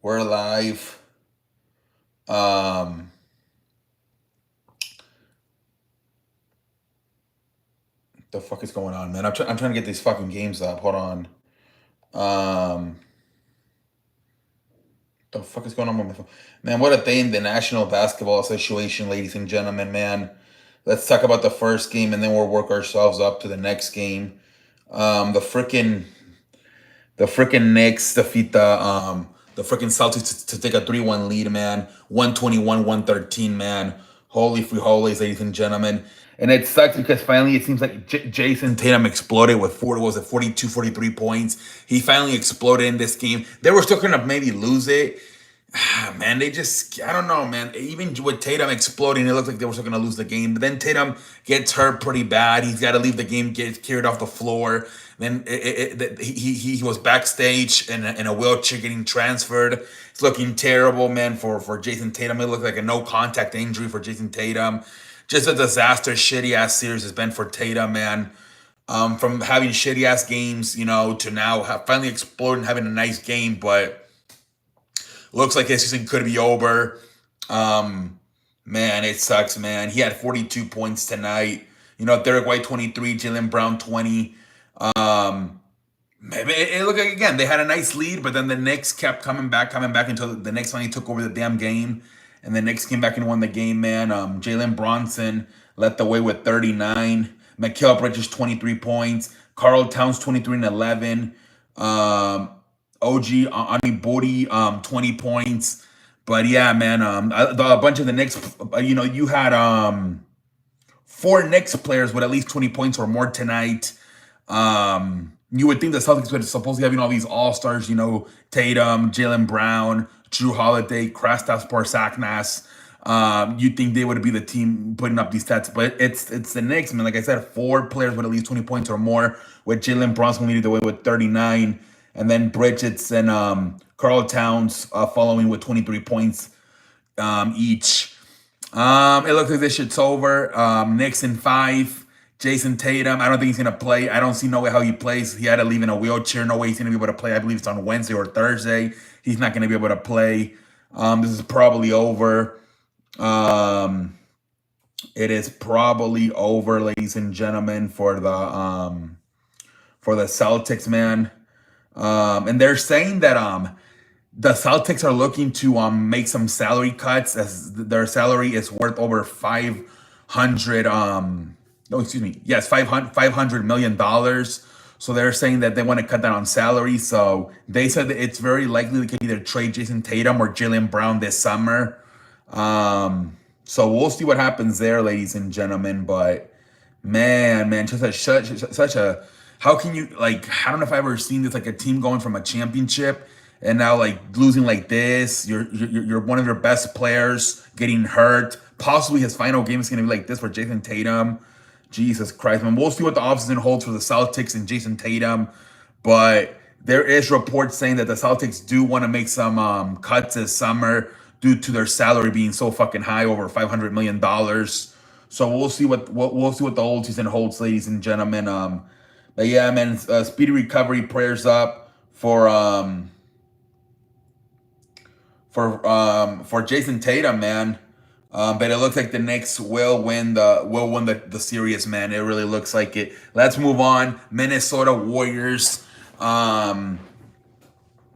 We're live. Um, the fuck is going on, man? I'm trying to get these fucking games up. Hold on. Um, the fuck is going on with my phone? Man, what a day in the National Basketball Association, ladies and gentlemen, man. Let's talk about the first game and then we'll work ourselves up to the next game. Um, the freaking the freaking Knicks defeat the freaking Celtics to take a 3-1 lead, man. 121-113, man. Holy free holies, ladies and gentlemen. And it sucks because finally it seems like Jason Tatum exploded with 40, what was it, 42, 43 points. He finally exploded in this game. They were still going to maybe lose it. Man, they just, I don't know, man. Even with Tatum exploding, it looked like they were still going to lose the game. But then Tatum gets hurt pretty bad. He's got to leave the game, get carried off the floor. Then he was backstage in a wheelchair getting transferred. It's looking terrible, man, for Jason Tatum. It looked like a no contact injury for Jason Tatum. Just a disaster, shitty ass series has been for Tatum, man. From having shitty ass games, to now finally exploding, having a nice game, but looks like his season could be over. Um, Man, it sucks, man. He had 42 points tonight. Derek White 23, Jalen Brown 20. Um, Maybe it looked like again they had a nice lead, but then the Knicks kept coming back until the Knicks finally took over the damn game, and the Knicks came back and won the game. Man, Jalen Bronson led the way with 39. Mikal Bridges 23 points. Carl Towns 23 and 11. Um, OG Anibodi 20 points. But yeah, man, a bunch of the Knicks. You had four Knicks players with at least 20 points or more tonight. You would think the Celtics would supposedly having all these all stars, Tatum, Jalen Brown, Drew Holiday, Kristaps Porzingis. You'd think they would be the team putting up these stats, but it's the Knicks, man. Like I said, four players with at least 20 points or more, with Jalen Brunson leading the way with 39, and then Bridges and Carl Towns following with 23 points each. It looks like this shit's over. Knicks in five. Jason Tatum, I don't think he's gonna play. I don't see no way how he plays. He had to leave in a wheelchair. No way he's gonna be able to play. I believe it's on Wednesday or Thursday. He's not gonna be able to play. This is probably over. Um, it is probably over, ladies and gentlemen, for the Celtics, man. And they're saying that the Celtics are looking to make some salary cuts as their salary is worth over 500 no, excuse me, yes, 500 million dollars. So they're saying that they want to cut down on salary. So they said that it's very likely they could either trade Jason Tatum or Jalen Brown this summer. So we'll see what happens there, ladies and gentlemen. But man, just such a how can you like? I don't know if I've ever seen this, like a team going from a championship and now like losing like this. You're one of your best players getting hurt. Possibly his final game is going to be like this for Jason Tatum. Jesus Christ, man. We'll see what the offseason holds for the Celtics and Jason Tatum. But there is reports saying that the Celtics do want to make some cuts this summer due to their salary being so fucking high, over $500 million. So we'll see what we'll see what the old season holds, ladies and gentlemen. But yeah, man, speedy recovery. Prayers up for Jason Tatum, man. But it looks like the Knicks will win the series, man. It really looks like it. Let's move on. Minnesota Warriors. And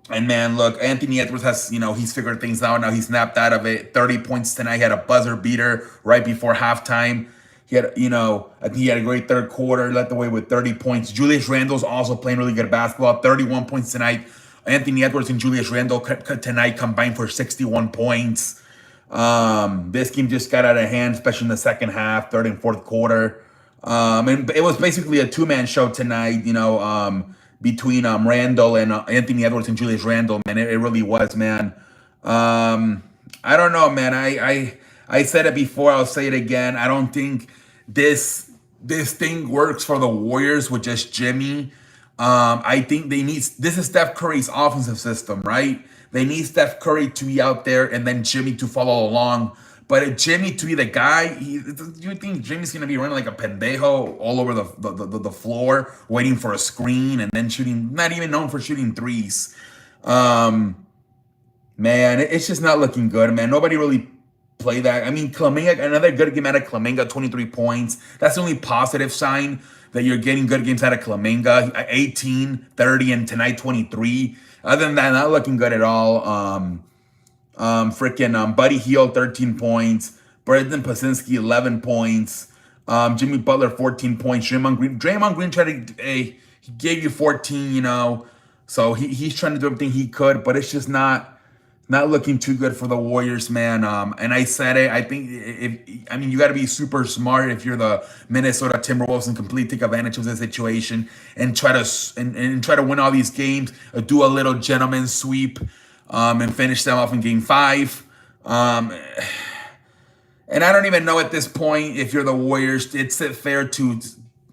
man, look, Anthony Edwards has, he's figured things out now. He snapped out of it. 30 points tonight. He had a buzzer beater right before halftime. He had, I think he had a great third quarter, led the way with 30 points. Julius Randle's also playing really good basketball. 31 points tonight. Anthony Edwards and Julius Randle tonight combined for 61 points. This game just got out of hand, especially in the second half, third and fourth quarter. And it was basically a two-man show tonight, between Randall and Anthony Edwards and Julius Randle, man. It really was, man. I don't know, man. I said it before, I'll say it again. I don't think this thing works for the Warriors with just Jimmy. I think this is Steph Curry's offensive system, right? They need Steph Curry to be out there and then Jimmy to follow along. But if Jimmy to be the guy, you think Jimmy's gonna be running like a pendejo all over the floor, waiting for a screen and then shooting, not even known for shooting threes. Um, Man, it's just not looking good, man. Nobody really play that. I mean, Clemenga, another good game out of Clemenga, 23 points. That's the only positive sign that you're getting good games out of Clemenga. 18, 30, and tonight 23. Other than that, not looking good at all. Buddy Hield, 13 points. Brendan Pasinski, 11 points. Jimmy Butler, 14 points. Draymond Green tried to, he gave you 14, So he's trying to do everything he could, but it's just not looking too good for the Warriors, man. And I said it. I think you got to be super smart if you're the Minnesota Timberwolves and completely take advantage of the situation and try to win all these games, do a little gentleman sweep, and finish them off in Game 5. And I don't even know at this point if you're the Warriors, it's fair to,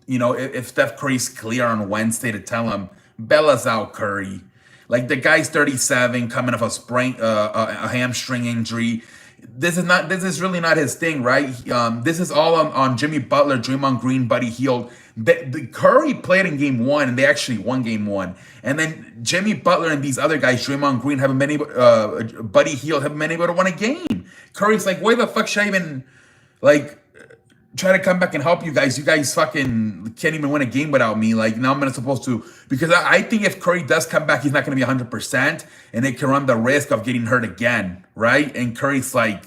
if Steph Curry's clear on Wednesday to tell him, Bella's out, Curry. Like the guy's 37, coming off a hamstring injury. This is really not his thing, right? This is all on Jimmy Butler, Draymond Green, Buddy Hield. The Curry played in Game 1, and they actually won Game 1. And then Jimmy Butler and these other guys, Draymond Green, haven't been able, Buddy Hield haven't been able to win a game. Curry's like, why the fuck should I even try to come back and help you guys? You guys fucking can't even win a game without me. Like, now I'm not supposed to, because I think if Curry does come back, he's not going to be 100%, and they can run the risk of getting hurt again, right? And Curry's like,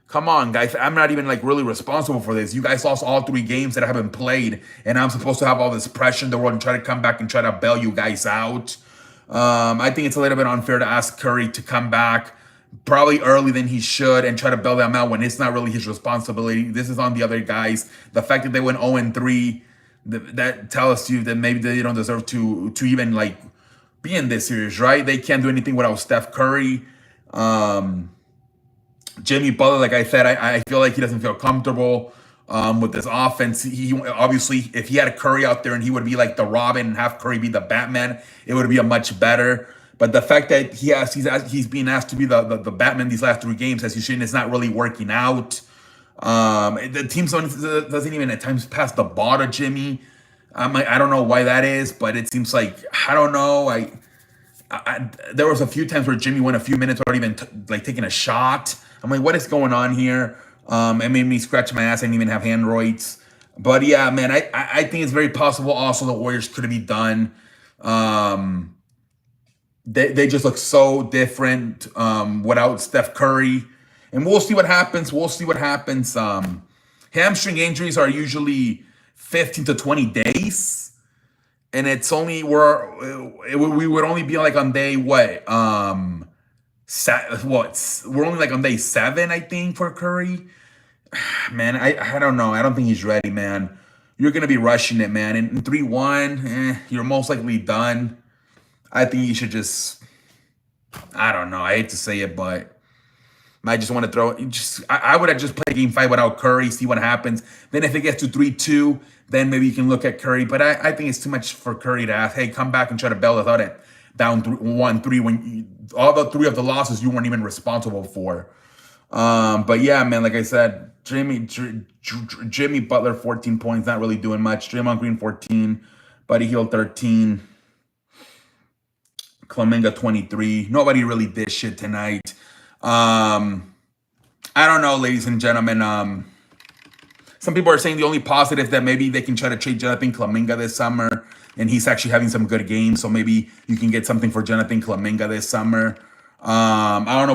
come on, guys, I'm not even really responsible for this. You guys lost all 3 games that haven't played, and I'm supposed to have all this pressure in the world and try to come back and try to bail you guys out. I think it's a little bit unfair to ask Curry to come back probably early than he should and try to bail them out when it's not really his responsibility. This is on the other guys. The fact that they went 0-3, that tells you that maybe they don't deserve to even be in this series, right? They can't do anything without Steph Curry. Jimmy Butler, like I said, I feel like he doesn't feel comfortable with this offense. He obviously, if he had a Curry out there and he would be like the Robin and have Curry be the Batman, it would be a much better. But the fact that he's being asked to be the Batman these last 3 games, as you should, it's not really working out. The team doesn't even at times pass the ball to Jimmy. I don't know why that is, but it seems like, I don't know. There was a few times where Jimmy went a few minutes without even taking a shot. I'm like, what is going on here? It made me scratch my ass. I didn't even have handroids. But yeah, man, I think it's very possible also the Warriors could be done. They just look so different without Steph Curry. And we'll see what happens. Hamstring injuries are usually 15 to 20 days. And it's only, we would only be on day what? We're only on day 7, I think, for Curry. Man, I don't know. I don't think he's ready, man. You're going to be rushing it, man. In 3-1, you're most likely done. I think you should just, I don't know. I hate to say it, but I just want to throw it. I would have just played Game 5 without Curry, see what happens. Then if it gets to 3-2, then maybe you can look at Curry. But I think it's too much for Curry to ask, hey, come back and try to bail us out at down 1-3 when all the 3 of the losses you weren't even responsible for. But yeah, man, like I said, Jimmy Butler, 14 points, not really doing much. Draymond Green, 14. Buddy Hield, 13. Clemenga, 23. Nobody really did shit tonight. I don't know, ladies and gentlemen. Some people are saying the only positive that maybe they can try to trade Jonathan Clemenga this summer, and he's actually having some good games. So maybe you can get something for Jonathan Clemenga this summer. I don't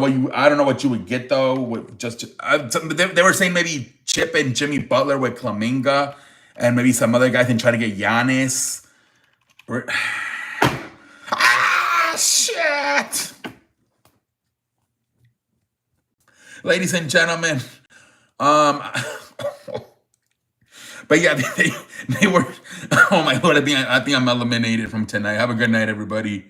know what you would get though. With they were saying maybe chip in Jimmy Butler with Clemenga, and maybe some other guys and try to get Giannis. Shit. Ladies and gentlemen, but yeah, they were. Oh my Lord, I think I'm eliminated from tonight. Have a good night, everybody.